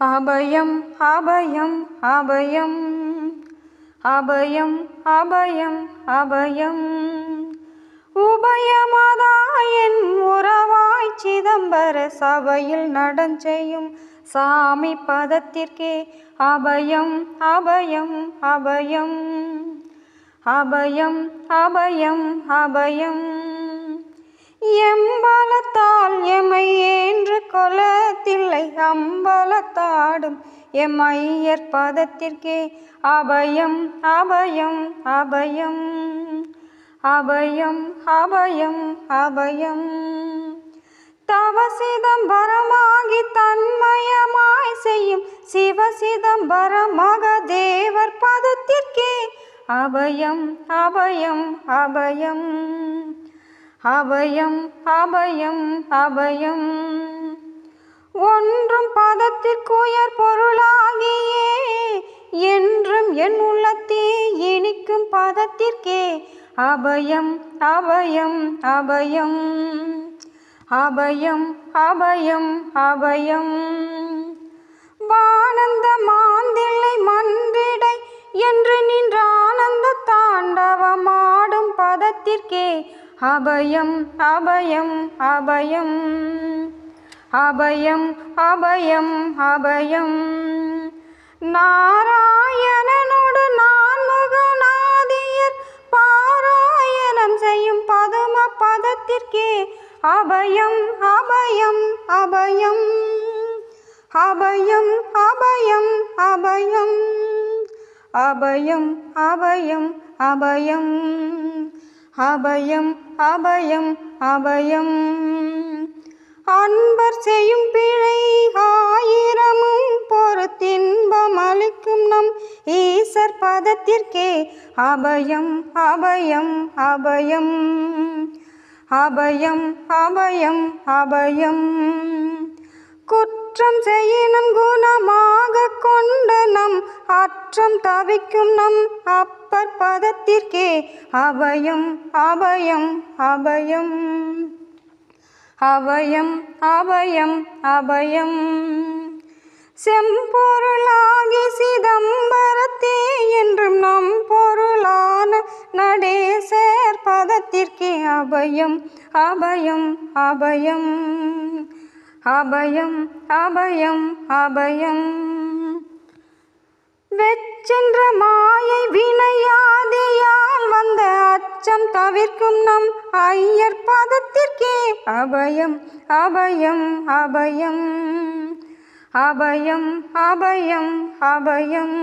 அபயம் அபயம் அபயம் அபயம் அபயம் அபயம் உபயமதாயின் உறவாய் சிதம்பர சபையில் நடஞ்செய்யும் சாமி பதத்திற்கே அபயம் அபயம் அபயம் அபயம் அபயம் அபயம் எம்பலத்தால் எமை என்று கொலத்தில்லை அம்பலத்தாடும் எம்மையர் பதத்திற்கே அபயம் அபயம் அபயம் அபயம் அபயம் அபயம் தவசிதம்பரமாகி தன்மயமாய் செய்யும் சிவசிதம்பரம் மகதேவர் பதத்திற்கே அபயம் அபயம் அபயம் அபயம் அபயம் அபயம் ஒன்றும் பதத்திற்குயர் பொருளாகியே என்றும் என் உள்ளத்தே இனிக்கும் பதத்திற்கே அபயம் அபயம் அபயம் அபயம் அபயம் அபயம் வானந்த மாந்தில்லை மன்றிடை என்று நின்ற ஆனந்த தாண்டவமாடும் பதத்திற்கே அபயம் அபயம் அபயம் அபயம் அபயம் அபயம் நாராயணனோடு நான்முகநாதியர் பாராயணம் செய்யும் பதும பதத்திற்கே அபயம் அபயம் அபயம் அபயம் அபயம் அபயம் அபயம் அபயம் அபயம் அபயம் அபயம் அபயம் அன்பர் செய்யும் பிழை ஆயிரமும் பொறுத்தின்பம் அளிக்கும் நம் ஈசர் பதத்திற்கே அபயம் அபயம் அபயம் அபயம் அபயம் அபயம் குற்றம் செய்யினும் குணமாக கொண்ட நம் அற்றம் தவிக்கும் நம் அப்பர் பதத்திற்கே அபயம் அபயம் அபயம் அபயம் அபயம் அபயம் செம்பொருளாகி சிதம்பரத்தே என்றும் நம் பொருளான நடேசர் பதத்திற்கே அபயம் அபயம் அபயம் அபயம் அபயம் அபயம் வெச்சென்ற மாயை வினையாதியால் வந்த அச்சம் தவிர்க்கும் நம் ஐயர் பதத்திற்கே அபயம் அபயம் அபயம் அபயம் அபயம் அபயம்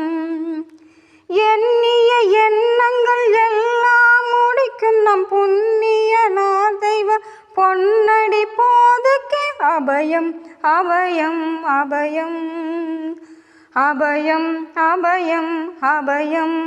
எண்ணிய எண்ணங்கள் எல்லாம் முடிக்கும் நம் புண்ணியனார் தெய்வ பொன்னடி போதுக்கே அபயம் அபயம் அபயம் அபயம் அபயம் அபயம்